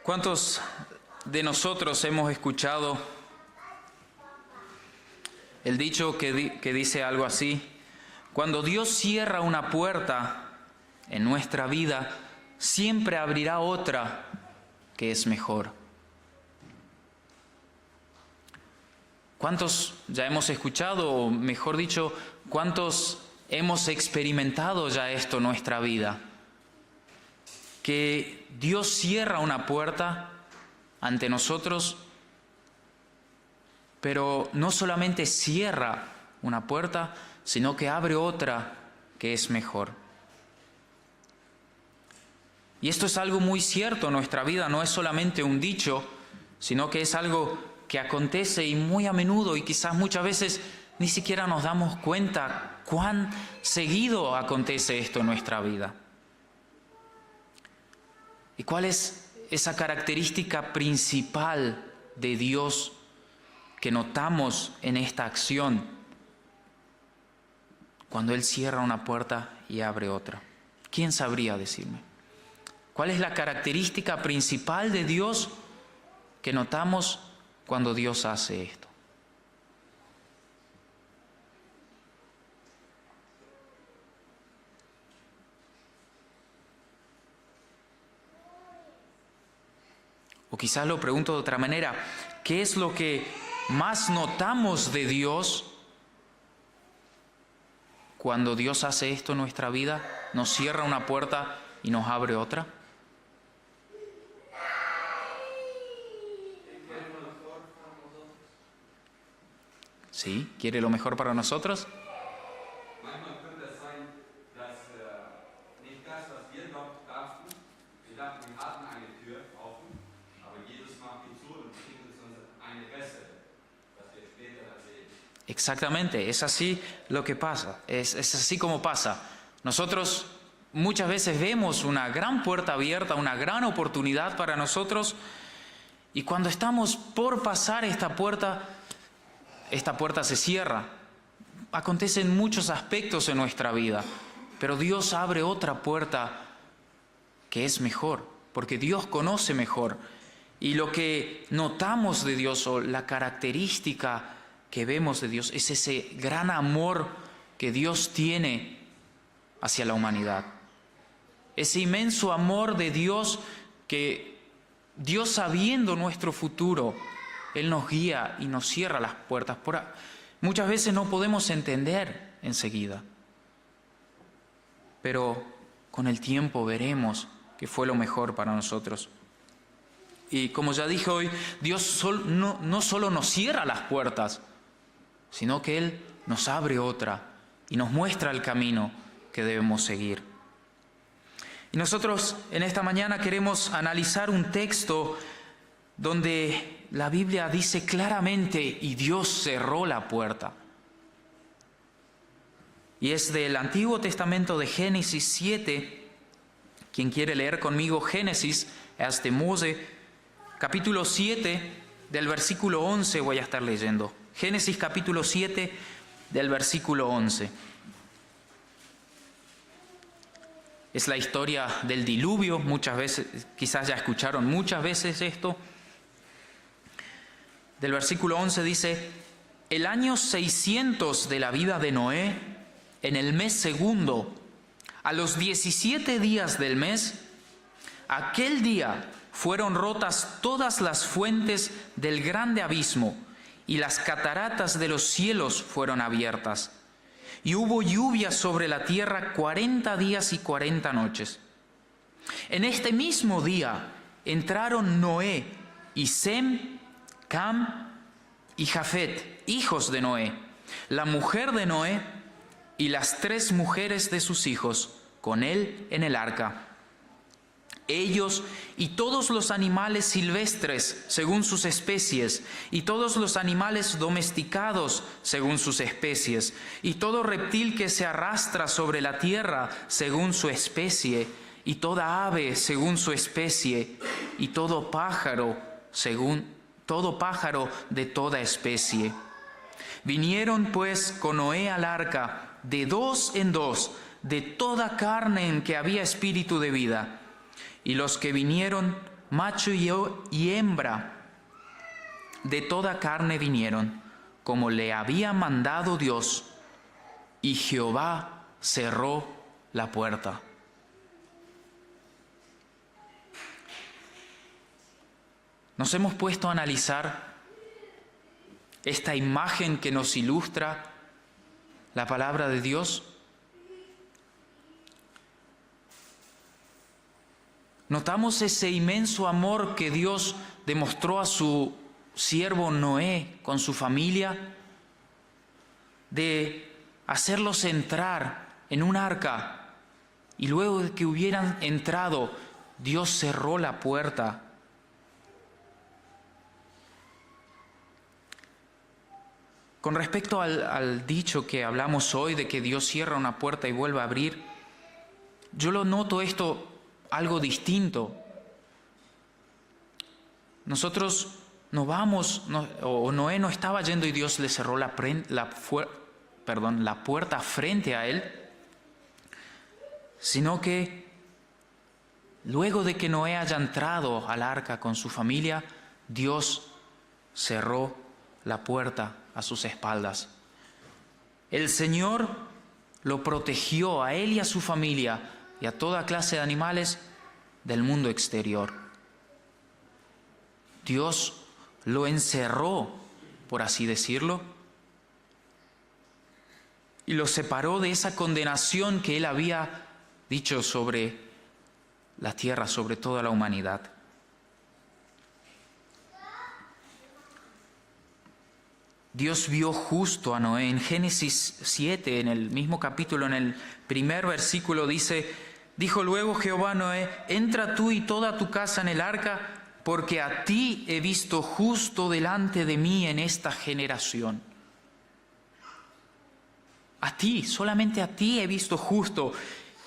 ¿Cuántos de nosotros hemos escuchado el dicho que dice algo así? Cuando Dios cierra una puerta en nuestra vida, siempre abrirá otra que es mejor. ¿Cuántos ya hemos escuchado, o mejor dicho, cuántos hemos experimentado ya esto en nuestra vida? Que Dios cierra una puerta ante nosotros, pero no solamente cierra una puerta, sino que abre otra que es mejor. Y esto es algo muy cierto en nuestra vida, no es solamente un dicho, sino que es algo que acontece y muy a menudo, y quizás muchas veces ni siquiera nos damos cuenta cuán seguido acontece esto en nuestra vida. ¿Y cuál es esa característica principal de Dios que notamos en esta acción cuando Él cierra una puerta y abre otra? ¿Quién sabría decirme? ¿Cuál es la característica principal de Dios que notamos cuando Dios hace esto? O quizás lo pregunto de otra manera, ¿qué es lo que más notamos de Dios cuando Dios hace esto en nuestra vida? ¿Nos cierra una puerta y nos abre otra? ¿Sí? ¿Quiere lo mejor para nosotros? Exactamente, es así lo que pasa, es así como pasa. Nosotros muchas veces vemos una gran puerta abierta, una gran oportunidad para nosotros, y cuando estamos por pasar esta puerta se cierra. Acontecen muchos aspectos en nuestra vida, pero Dios abre otra puerta que es mejor, porque Dios conoce mejor. Y lo que notamos de Dios, o la característica que vemos de Dios, es ese gran amor que Dios tiene hacia la humanidad. Ese inmenso amor de Dios que Dios, sabiendo nuestro futuro, Él nos guía y nos cierra las puertas. Muchas veces no podemos entender enseguida, pero con el tiempo veremos que fue lo mejor para nosotros. Y como ya dije hoy, Dios no solo nos cierra las puertas, sino que Él nos abre otra y nos muestra el camino que debemos seguir. Y nosotros en esta mañana queremos analizar un texto donde la Biblia dice claramente, y Dios cerró la puerta. Y es del Antiguo Testamento, de Génesis 7. Quien quiere leer conmigo Génesis, es de Mose, capítulo 7, del versículo 11 voy a estar leyendo. Génesis capítulo 7, del versículo 11. Es la historia del diluvio, muchas veces, quizás ya escucharon muchas veces esto. Del versículo 11 dice: el año 600 de la vida de Noé, en el mes segundo, a los 17 días del mes, aquel día fueron rotas todas las fuentes del grande abismo, y las cataratas de los cielos fueron abiertas. Y hubo lluvia sobre la tierra 40 días y 40 noches. En este mismo día entraron Noé y Sem, Cam y Jafet, hijos de Noé, la mujer de Noé y las 3 mujeres de sus hijos, con él en el arca. Ellos y todos los animales silvestres según sus especies, y todos los animales domesticados según sus especies, y todo reptil que se arrastra sobre la tierra según su especie, y toda ave según su especie, y todo pájaro de toda especie. Vinieron pues con Noé al arca de 2 en 2, de toda carne en que había espíritu de vida. Y los que vinieron, macho y hembra, de toda carne vinieron, como le había mandado Dios, y Jehová cerró la puerta. Nos hemos puesto a analizar esta imagen que nos ilustra la palabra de Dios. Notamos ese inmenso amor que Dios demostró a su siervo Noé con su familia, de hacerlos entrar en un arca, y luego de que hubieran entrado, Dios cerró la puerta. Con respecto al dicho que hablamos hoy de que Dios cierra una puerta y vuelve a abrir, yo lo noto esto algo distinto. Nosotros Noé no estaba yendo y Dios le cerró la puerta frente a él, sino que luego de que Noé haya entrado al arca con su familia, Dios cerró la puerta a sus espaldas. El Señor lo protegió a él y a su familia y a toda clase de animales del mundo exterior. Dios lo encerró, por así decirlo, y lo separó de esa condenación que él había dicho sobre la tierra, sobre toda la humanidad. Dios vio justo a Noé. En Génesis 7, en el mismo capítulo, en el primer versículo dice: dijo luego Jehová a Noé: entra tú y toda tu casa en el arca, porque a ti he visto justo delante de mí en esta generación. A ti, solamente a ti he visto justo.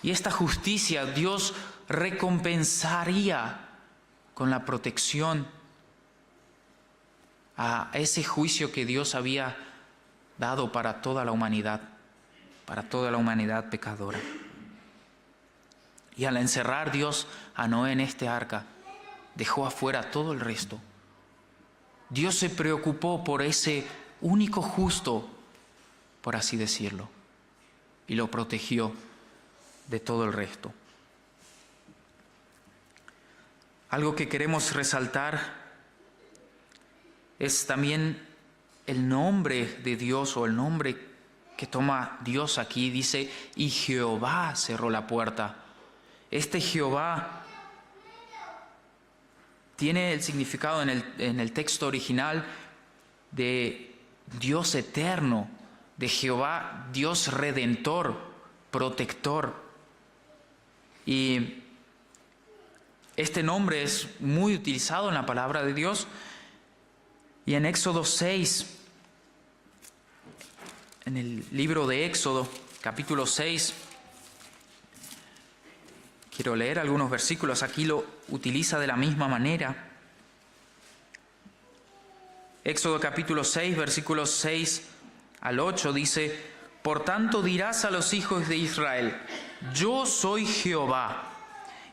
Y esta justicia Dios recompensaría con la protección a ese juicio que Dios había dado para toda la humanidad pecadora. Y al encerrar Dios a Noé en este arca, dejó afuera todo el resto. Dios se preocupó por ese único justo, por así decirlo, y lo protegió de todo el resto. Algo que queremos resaltar es también el nombre de Dios, o el nombre que toma Dios aquí. Dice, y Jehová cerró la puerta. Este Jehová tiene el significado en el texto original de Dios eterno, de Jehová, Dios redentor, protector. Y este nombre es muy utilizado en la palabra de Dios. Y en Éxodo 6, en el libro de Éxodo, capítulo 6, quiero leer algunos versículos. Aquí lo utiliza de la misma manera. Éxodo capítulo 6, versículos 6 al 8 dice: Por tanto dirás a los hijos de Israel, yo soy Jehová,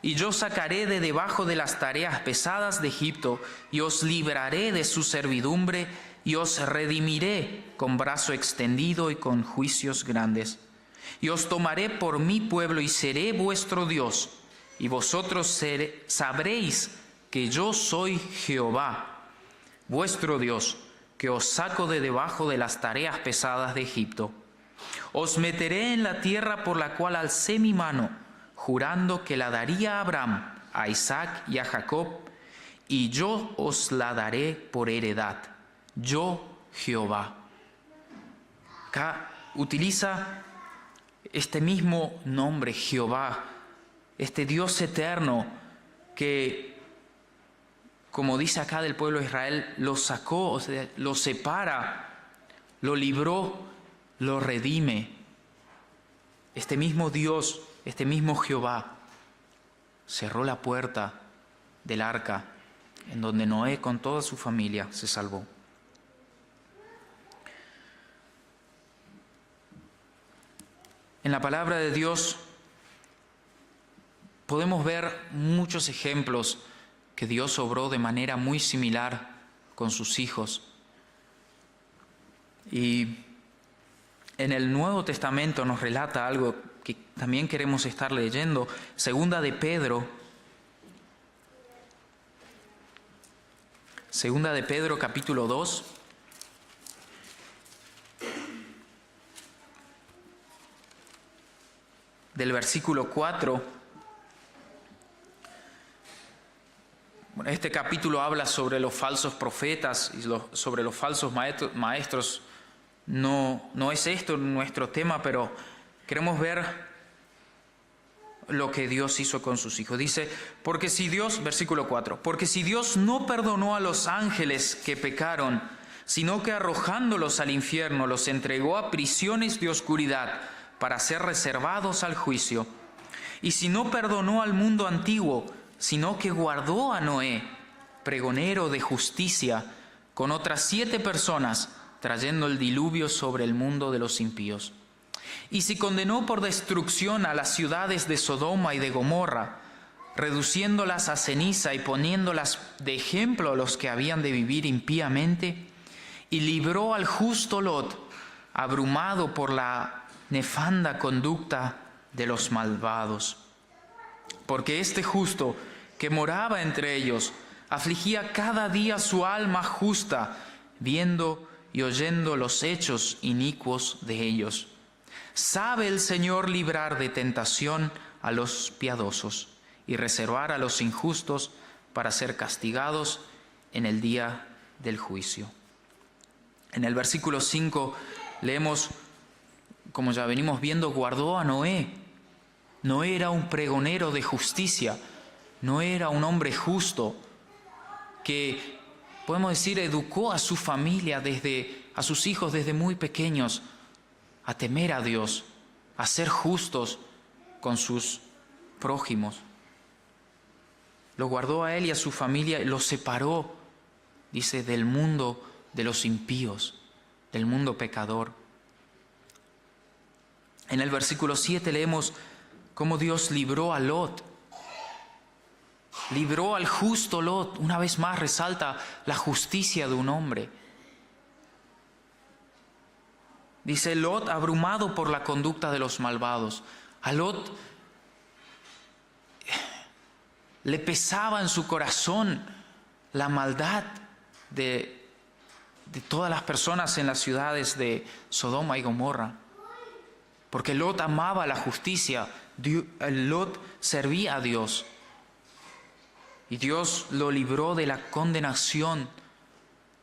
y yo sacaré de debajo de las tareas pesadas de Egipto, y os libraré de su servidumbre, y os redimiré con brazo extendido y con juicios grandes. Y os tomaré por mi pueblo, y seré vuestro Dios, y vosotros sabréis que yo soy Jehová, vuestro Dios, que os saco de debajo de las tareas pesadas de Egipto. Os meteré en la tierra por la cual alcé mi mano, jurando que la daría a Abraham, a Isaac y a Jacob, y yo os la daré por heredad. Yo, Jehová. Acá utiliza este mismo nombre, Jehová, este Dios eterno que, como dice acá del pueblo de Israel, lo sacó, o sea, lo separa, lo libró, lo redime. Este mismo Dios, este mismo Jehová, cerró la puerta del arca, en donde Noé con toda su familia se salvó. En la palabra de Dios podemos ver muchos ejemplos que Dios obró de manera muy similar con sus hijos. Y en el Nuevo Testamento nos relata algo que también queremos estar leyendo. Segunda de Pedro capítulo 2. Del versículo 4. Bueno, este capítulo habla sobre los falsos profetas y sobre los falsos maestros. No es esto nuestro tema, pero queremos ver lo que Dios hizo con sus hijos. Dice, porque si Dios, versículo 4, porque si Dios no perdonó a los ángeles que pecaron, sino que arrojándolos al infierno los entregó a prisiones de oscuridad para ser reservados al juicio, y si no perdonó al mundo antiguo, sino que guardó a Noé, pregonero de justicia, con otras 7 personas, trayendo el diluvio sobre el mundo de los impíos. Y si condenó por destrucción a las ciudades de Sodoma y de Gomorra, reduciéndolas a ceniza y poniéndolas de ejemplo a los que habían de vivir impíamente, y libró al justo Lot, abrumado por la nefanda conducta de los malvados. Porque este justo que moraba entre ellos afligía cada día su alma justa, viendo y oyendo los hechos inicuos de ellos. Sabe el Señor librar de tentación a los piadosos y reservar a los injustos para ser castigados en el día del juicio. En el versículo 5 leemos, como ya venimos viendo, guardó a Noé. Noé era un pregonero de justicia, Noé era un hombre justo que, podemos decir, educó a su familia, a sus hijos desde muy pequeños, a temer a Dios, a ser justos con sus prójimos. Lo guardó a él y a su familia, y lo separó, dice, del mundo de los impíos, del mundo pecador. En el versículo 7 leemos cómo Dios libró a Lot. Libró al justo Lot. Una vez más resalta la justicia de un hombre. Dice, Lot abrumado por la conducta de los malvados. A Lot le pesaba en su corazón la maldad de todas las personas en las ciudades de Sodoma y Gomorra. Porque Lot amaba la justicia, Lot servía a Dios. Y Dios lo libró de la condenación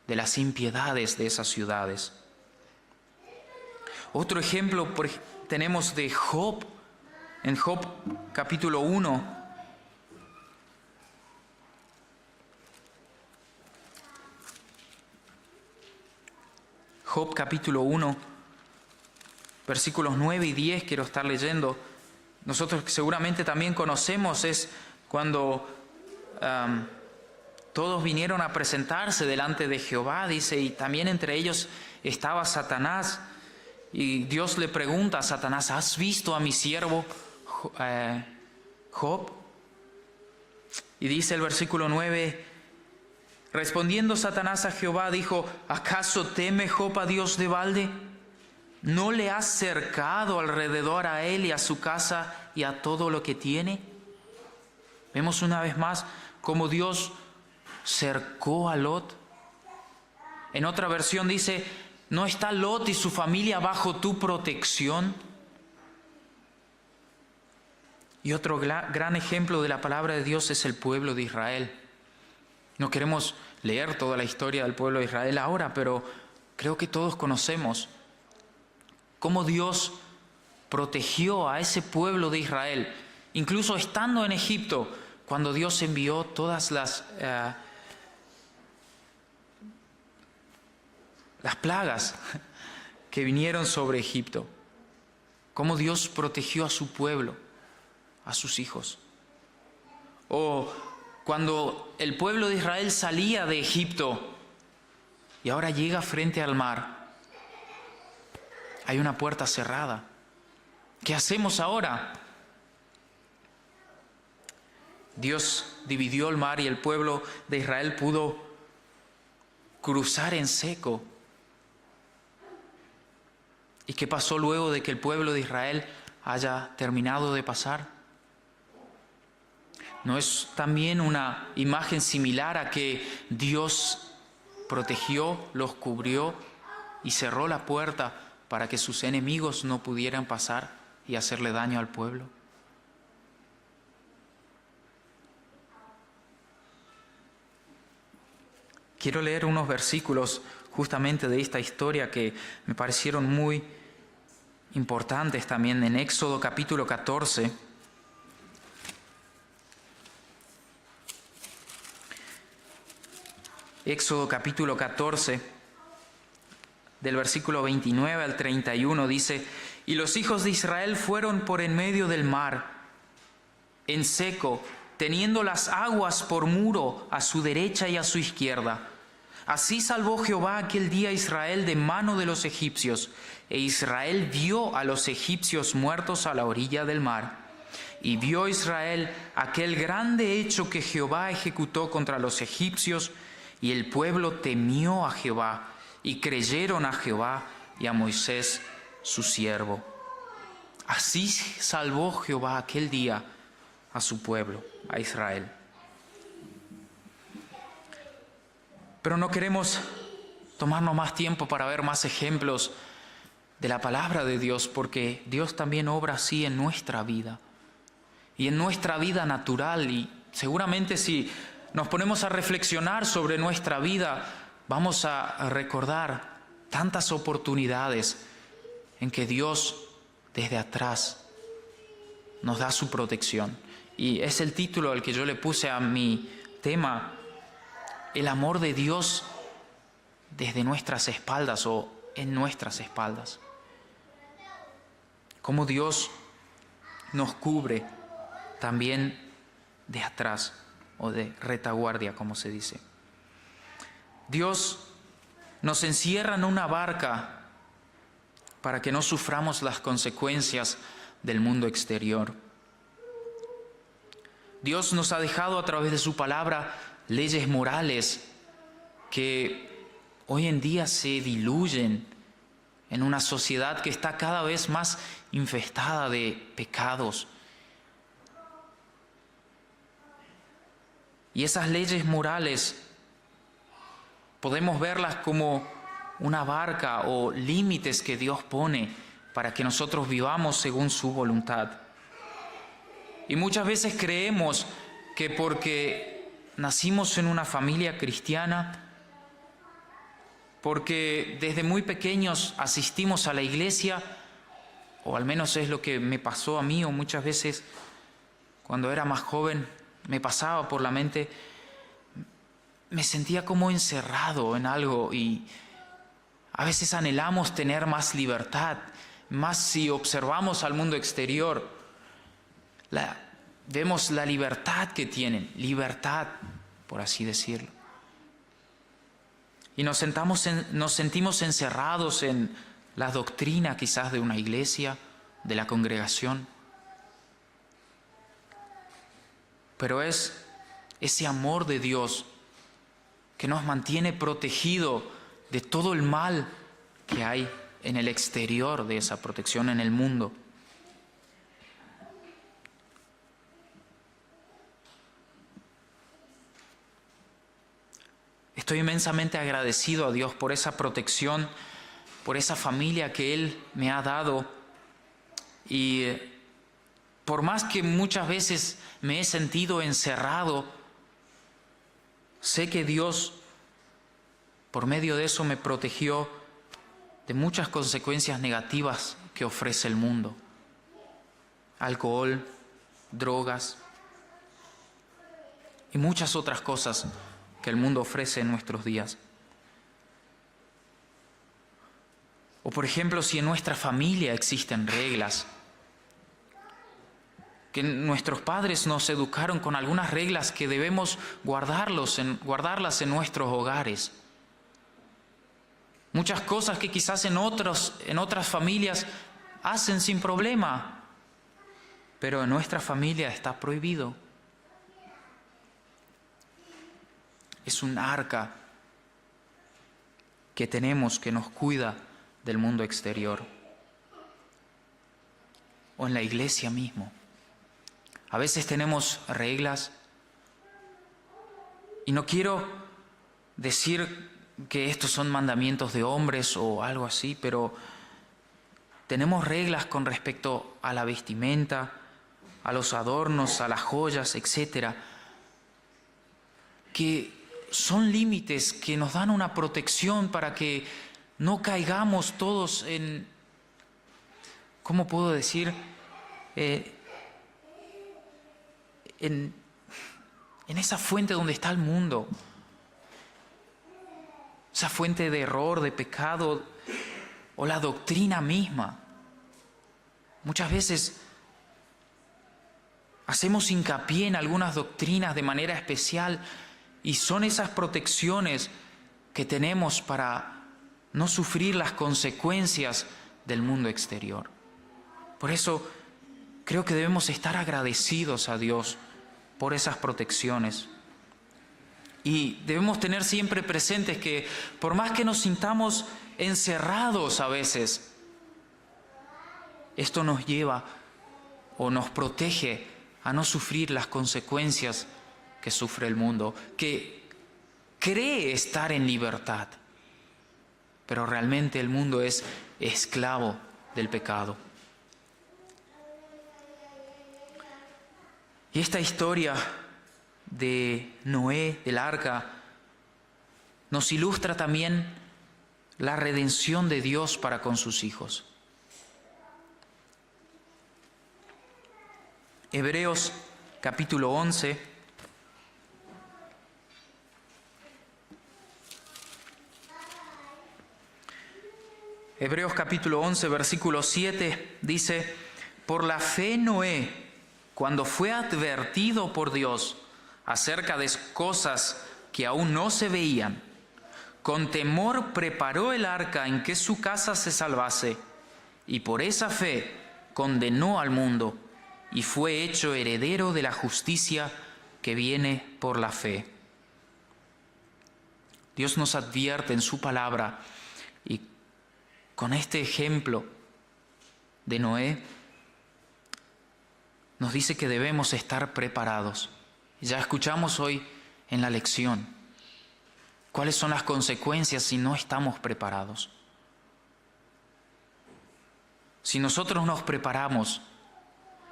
de las impiedades de esas ciudades. Otro ejemplo tenemos de Job, en Job capítulo 1. Job capítulo 1, versículos 9 y 10 quiero estar leyendo. Nosotros seguramente también conocemos, es cuando todos vinieron a presentarse delante de Jehová, dice, y también entre ellos estaba Satanás. Y Dios le pregunta a Satanás, ¿has visto a mi siervo Job? Y dice el versículo 9, respondiendo Satanás a Jehová, dijo, ¿acaso teme Job a Dios de balde? ¿No le has cercado alrededor a él y a su casa y a todo lo que tiene? Vemos una vez más cómo Dios cercó a Lot. En otra versión dice, ¿no está Lot y su familia bajo tu protección? Y otro gran ejemplo de la palabra de Dios es el pueblo de Israel. No queremos leer toda la historia del pueblo de Israel ahora, pero creo que todos conocemos cómo Dios protegió a ese pueblo de Israel, incluso estando en Egipto, cuando Dios envió todas las plagas que vinieron sobre Egipto. Cómo Dios protegió a su pueblo, a sus hijos. O cuando el pueblo de Israel salía de Egipto y ahora llega frente al mar, hay una puerta cerrada. ¿Qué hacemos ahora? Dios dividió el mar y el pueblo de Israel pudo cruzar en seco. ¿Y qué pasó luego de que el pueblo de Israel haya terminado de pasar? ¿No es también una imagen similar a que Dios protegió, los cubrió y cerró la puerta para que sus enemigos no pudieran pasar y hacerle daño al pueblo? Quiero leer unos versículos justamente de esta historia que me parecieron muy importantes también en Éxodo capítulo 14. Éxodo capítulo 14, del versículo 29 al 31 dice, y los hijos de Israel fueron por en medio del mar, en seco, teniendo las aguas por muro a su derecha y a su izquierda. Así salvó Jehová aquel día a Israel de mano de los egipcios, e Israel vio a los egipcios muertos a la orilla del mar. Y vio Israel aquel grande hecho que Jehová ejecutó contra los egipcios, y el pueblo temió a Jehová, y creyeron a Jehová y a Moisés su siervo. Así salvó Jehová aquel día a su pueblo, a Israel. Pero no queremos tomarnos más tiempo para ver más ejemplos de la palabra de Dios, porque Dios también obra así en nuestra vida y en nuestra vida natural. Y seguramente si nos ponemos a reflexionar sobre nuestra vida, vamos a recordar tantas oportunidades en que Dios desde atrás nos da su protección. Y es el título al que yo le puse a mi tema, el amor de Dios desde nuestras espaldas o en nuestras espaldas. Cómo Dios nos cubre también de atrás o de retaguardia, como se dice. Dios nos encierra en una barca para que no suframos las consecuencias del mundo exterior. Dios nos ha dejado a través de su palabra leyes morales que hoy en día se diluyen en una sociedad que está cada vez más infestada de pecados. Y esas leyes morales podemos verlas como una barca o límites que Dios pone para que nosotros vivamos según su voluntad. Y muchas veces creemos que porque nacimos en una familia cristiana, porque desde muy pequeños asistimos a la iglesia, o al menos es lo que me pasó a mí, o muchas veces cuando era más joven me pasaba por la mente, me sentía como encerrado en algo y a veces anhelamos tener más libertad, más si observamos al mundo exterior, vemos la libertad que tienen, libertad, por así decirlo. Y nos sentimos encerrados en la doctrina quizás de una iglesia, de la congregación. Pero es ese amor de Dios que nos mantiene protegidos de todo el mal que hay en el exterior de esa protección en el mundo. Estoy inmensamente agradecido a Dios por esa protección, por esa familia que Él me ha dado. Y por más que muchas veces me he sentido encerrado, sé que Dios, por medio de eso, me protegió de muchas consecuencias negativas que ofrece el mundo. Alcohol, drogas y muchas otras cosas que el mundo ofrece en nuestros días. O por ejemplo, si en nuestra familia existen reglas, que nuestros padres nos educaron con algunas reglas que debemos guardarlas en nuestros hogares. Muchas cosas que quizás en otras familias hacen sin problema, pero en nuestra familia está prohibido. Es un arca que tenemos que nos cuida del mundo exterior. O en la iglesia mismo. A veces tenemos reglas y no quiero decir que estos son mandamientos de hombres o algo así, pero tenemos reglas con respecto a la vestimenta, a los adornos, a las joyas, etcétera, que son límites que nos dan una protección para que no caigamos todos en, ¿cómo puedo decir? En esa fuente donde está el mundo. Esa fuente de error, de pecado, o la doctrina misma. Muchas veces hacemos hincapié en algunas doctrinas de manera especial y son esas protecciones que tenemos para no sufrir las consecuencias del mundo exterior. Por eso creo que debemos estar agradecidos a Dios por esas protecciones. Y debemos tener siempre presentes que por más que nos sintamos encerrados a veces, esto nos lleva o nos protege a no sufrir las consecuencias que sufre el mundo, que cree estar en libertad, pero realmente el mundo es esclavo del pecado. Y esta historia de Noé, del arca, nos ilustra también la redención de Dios para con sus hijos. Hebreos capítulo 11. Hebreos capítulo 11, versículo 7 dice: por la fe Noé, cuando fue advertido por Dios acerca de cosas que aún no se veían, con temor preparó el arca en que su casa se salvase, y por esa fe condenó al mundo, y fue hecho heredero de la justicia que viene por la fe. Dios nos advierte en su palabra, y con este ejemplo de Noé, nos dice que debemos estar preparados. Ya escuchamos hoy en la lección. ¿Cuáles son las consecuencias si no estamos preparados? Si nosotros nos preparamos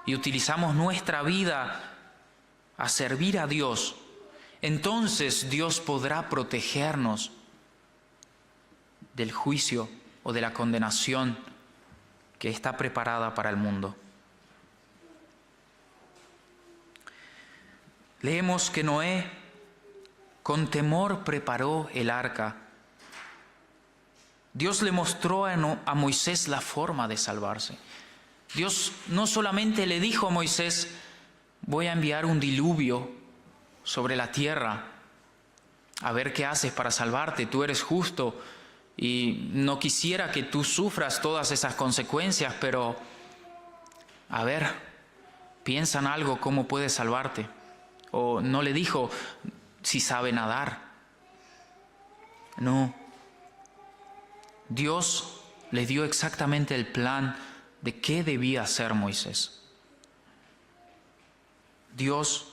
y utilizamos nuestra vida a servir a Dios, entonces Dios podrá protegernos del juicio o de la condenación que está preparada para el mundo. Leemos que Noé con temor preparó el arca. Dios le mostró a Moisés la forma de salvarse. Dios no solamente le dijo a Moisés: voy a enviar un diluvio sobre la tierra, a ver qué haces para salvarte, tú eres justo y no quisiera que tú sufras todas esas consecuencias, pero a ver, piensa en algo, cómo puedes salvarte. O no le dijo si sabe nadar. No. Dios le dio exactamente el plan de qué debía hacer Moisés. Dios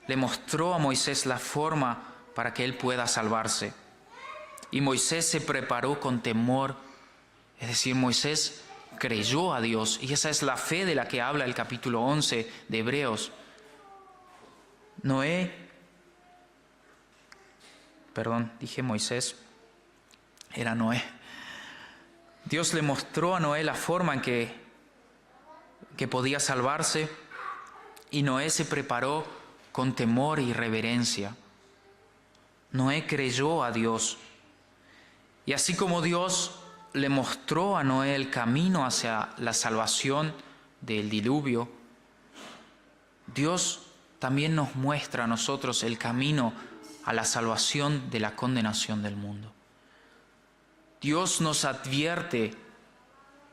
le mostró a Moisés la forma para que él pueda salvarse. Y Moisés se preparó con temor. Es decir, Moisés creyó a Dios. Y esa es la fe de la que habla el capítulo 11 de Hebreos. Dije Moisés, era Noé. Dios le mostró a Noé la forma en que podía salvarse, y Noé se preparó con temor y reverencia. Noé creyó a Dios. Y así como Dios le mostró a Noé el camino hacia la salvación del diluvio, Dios también nos muestra a nosotros el camino a la salvación de la condenación del mundo. Dios nos advierte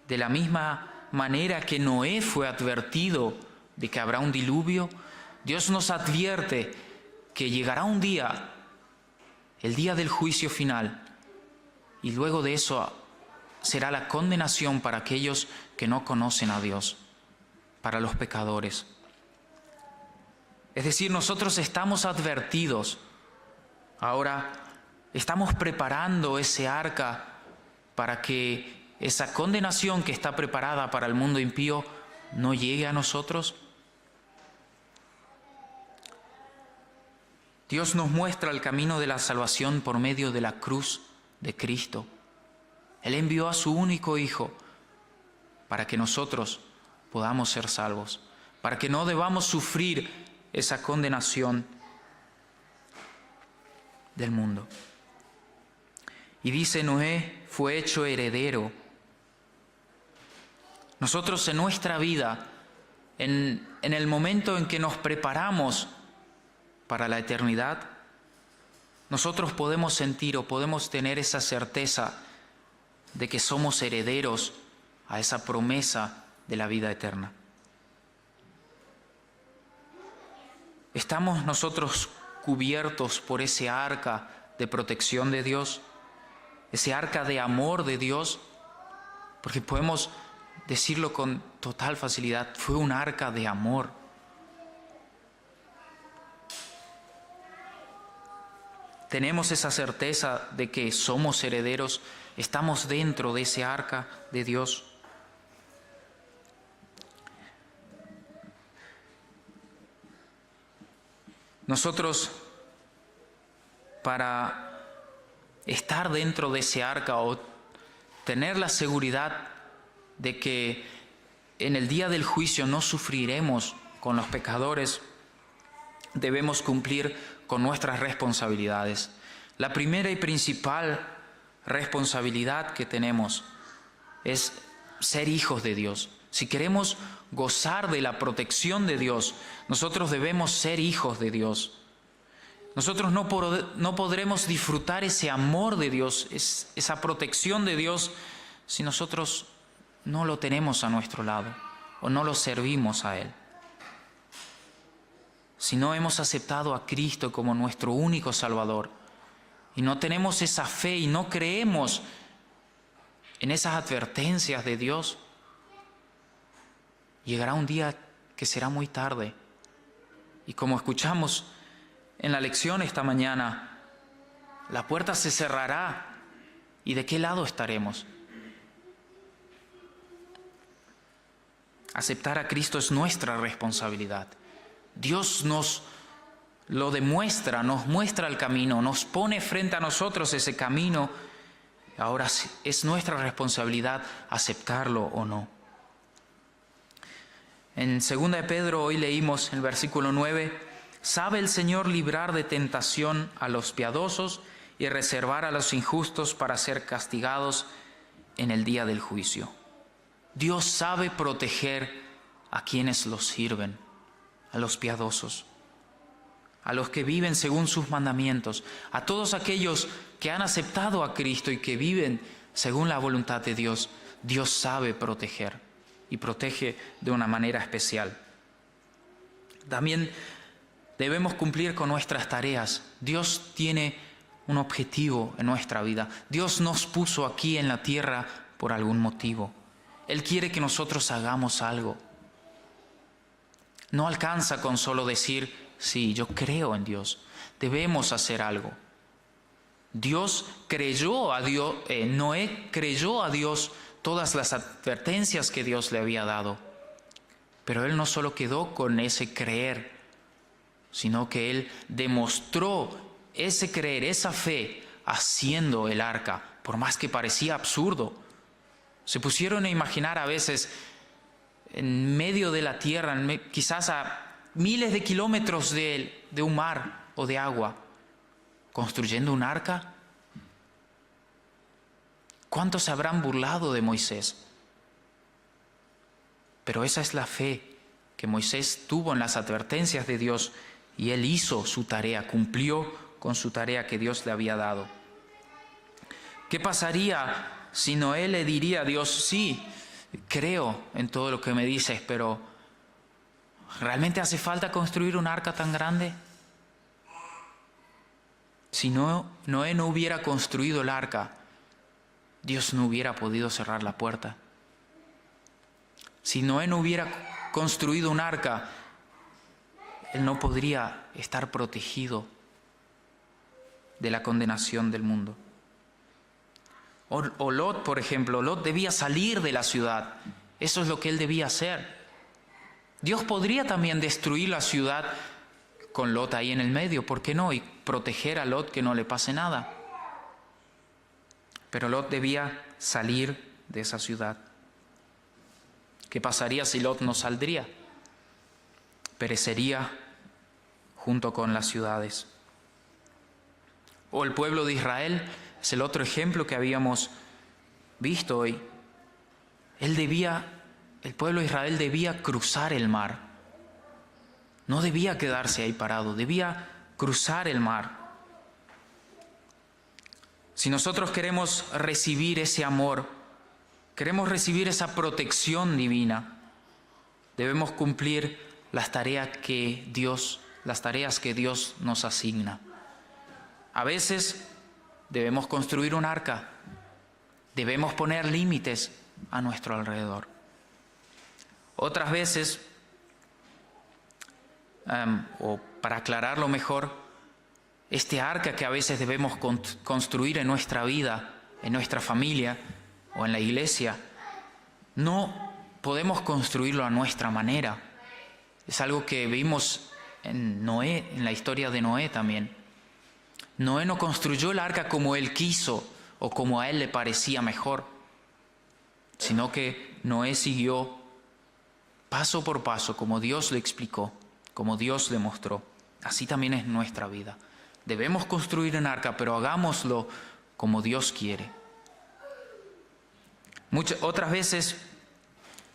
de la misma manera que Noé fue advertido de que habrá un diluvio. Dios nos advierte que llegará un día, el día del juicio final, y luego de eso será la condenación para aquellos que no conocen a Dios, para los pecadores. Es decir, nosotros estamos advertidos. Ahora estamos preparando ese arca para que esa condenación que está preparada para el mundo impío no llegue a nosotros. Dios nos muestra el camino de la salvación por medio de la cruz de Cristo. Él envió a su único Hijo para que nosotros podamos ser salvos, para que no debamos sufrir esa condenación del mundo. Y dice, Noé fue hecho heredero. Nosotros en nuestra vida, en el momento en que nos preparamos para la eternidad, nosotros podemos sentir o podemos tener esa certeza de que somos herederos a esa promesa de la vida eterna. ¿Estamos nosotros cubiertos por ese arca de protección de Dios? Ese arca de amor de Dios, porque podemos decirlo con total facilidad, fue un arca de amor. Tenemos esa certeza de que somos herederos, estamos dentro de ese arca de Dios. Nosotros, para estar dentro de ese arca o tener la seguridad de que en el día del juicio no sufriremos con los pecadores, debemos cumplir con nuestras responsabilidades. La primera y principal responsabilidad que tenemos es ser hijos de Dios. Si queremos gozar de la protección de Dios, nosotros debemos ser hijos de Dios. Nosotros no podremos disfrutar ese amor de Dios, esa protección de Dios, si nosotros no lo tenemos a nuestro lado o no lo servimos a Él. Si no hemos aceptado a Cristo como nuestro único Salvador y no tenemos esa fe y no creemos en esas advertencias de Dios, llegará un día que será muy tarde. Y como escuchamos en la lección esta mañana, la puerta se cerrará. ¿Y de qué lado estaremos? Aceptar a Cristo es nuestra responsabilidad. Dios nos lo demuestra, nos muestra el camino, nos pone frente a nosotros ese camino. Ahora es nuestra responsabilidad aceptarlo o no. En 2 de Pedro hoy leímos el versículo 9, «Sabe el Señor librar de tentación a los piadosos y reservar a los injustos para ser castigados en el día del juicio». Dios sabe proteger a quienes los sirven, a los piadosos, a los que viven según sus mandamientos, a todos aquellos que han aceptado a Cristo y que viven según la voluntad de Dios. Dios sabe proteger y protege de una manera especial. También debemos cumplir con nuestras tareas. Dios tiene un objetivo en nuestra vida. Dios nos puso aquí en la tierra por algún motivo. Él quiere que nosotros hagamos algo. No alcanza con solo decir, sí, yo creo en Dios. Debemos hacer algo. Noé creyó a Dios todas las advertencias que Dios le había dado. Pero él no solo quedó con ese creer, sino que él demostró ese creer, esa fe, haciendo el arca, por más que parecía absurdo. Se pusieron a imaginar a veces en medio de la tierra, quizás a miles de kilómetros de un mar o de agua, construyendo un arca. ¿Cuántos se habrán burlado de Moisés? Pero esa es la fe que Moisés tuvo en las advertencias de Dios y él hizo su tarea, cumplió con su tarea que Dios le había dado. ¿Qué pasaría si Noé le diría a Dios, sí, creo en todo lo que me dices, pero ¿realmente hace falta construir un arca tan grande? Si Noé no hubiera construido el arca, Dios no hubiera podido cerrar la puerta. Si Noé no hubiera construido un arca, él no podría estar protegido de la condenación del mundo. O Lot, por ejemplo, Lot debía salir de la ciudad. Eso es lo que él debía hacer. Dios podría también destruir la ciudad con Lot ahí en el medio, ¿por qué no? Y proteger a Lot que no le pase nada. Pero Lot debía salir de esa ciudad. ¿Qué pasaría si Lot no saldría? Perecería junto con las ciudades. O el pueblo de Israel es el otro ejemplo que habíamos visto hoy. El pueblo de Israel debía cruzar el mar. No debía quedarse ahí parado, debía cruzar el mar. Si nosotros queremos recibir ese amor, queremos recibir esa protección divina, debemos cumplir las tareas que Dios nos asigna. A veces debemos construir un arca, debemos poner límites a nuestro alrededor. Otras veces, o para aclararlo mejor, este arca que a veces debemos construir en nuestra vida, en nuestra familia o en la iglesia, no podemos construirlo a nuestra manera. Es algo que vimos en Noé, en la historia de Noé también. Noé no construyó el arca como él quiso o como a él le parecía mejor, sino que Noé siguió paso por paso, como Dios le explicó, como Dios le mostró. Así también es nuestra vida. Debemos construir un arca, pero hagámoslo como Dios quiere. Otras veces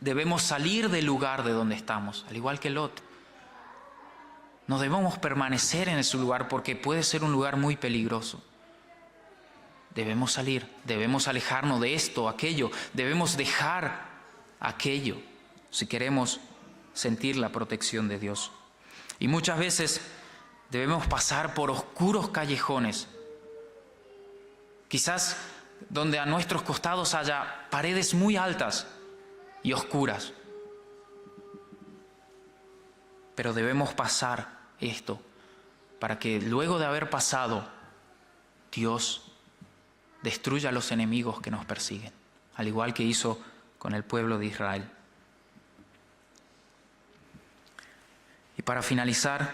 debemos salir del lugar de donde estamos, al igual que Lot. No debemos permanecer en ese lugar porque puede ser un lugar muy peligroso. Debemos salir, debemos alejarnos de esto, aquello, debemos dejar aquello si queremos sentir la protección de Dios. Y muchas veces debemos pasar por oscuros callejones, quizás donde a nuestros costados haya paredes muy altas y oscuras. Pero debemos pasar esto para que luego de haber pasado, Dios destruya a los enemigos que nos persiguen, al igual que hizo con el pueblo de Israel. Y para finalizar,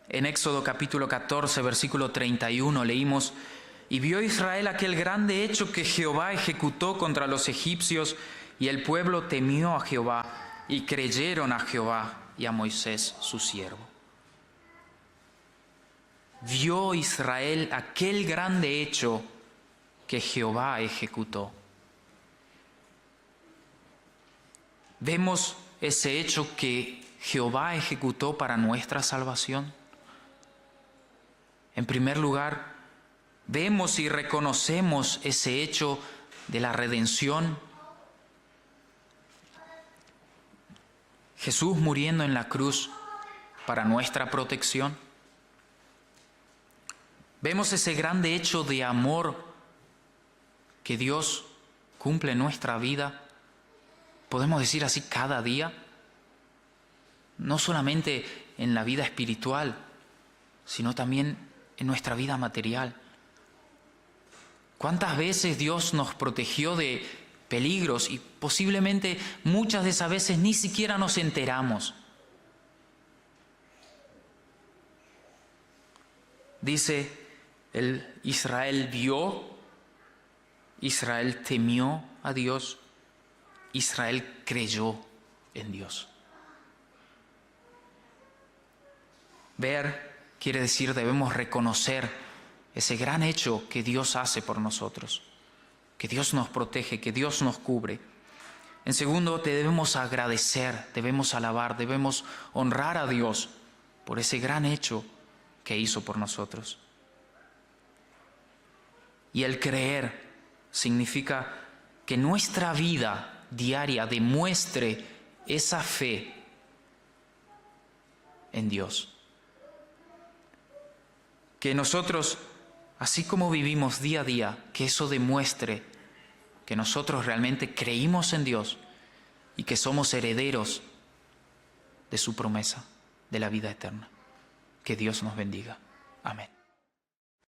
en Éxodo capítulo 14, versículo 31, leímos: «Y vio Israel aquel grande hecho que Jehová ejecutó contra los egipcios, y el pueblo temió a Jehová, y creyeron a Jehová y a Moisés su siervo». Vio Israel aquel grande hecho que Jehová ejecutó. ¿Vemos ese hecho que Jehová ejecutó para nuestra salvación? En primer lugar, vemos y reconocemos ese hecho de la redención. Jesús muriendo en la cruz para nuestra protección. Vemos ese grande hecho de amor que Dios cumple en nuestra vida, podemos decir así, cada día, no solamente en la vida espiritual, sino también en nuestra vida material. ¿Cuántas veces Dios nos protegió de peligros y posiblemente muchas de esas veces ni siquiera nos enteramos? Dice, Israel vio, Israel temió a Dios, Israel creyó en Dios. Ver quiere decir debemos reconocer ese gran hecho que Dios hace por nosotros, que Dios nos protege, que Dios nos cubre. En segundo, debemos agradecer, debemos alabar, debemos honrar a Dios por ese gran hecho que hizo por nosotros. Y el creer significa que nuestra vida diaria demuestre esa fe en Dios. Que nosotros, así como vivimos día a día, que eso demuestre que nosotros realmente creímos en Dios y que somos herederos de su promesa de la vida eterna. Que Dios nos bendiga. Amén.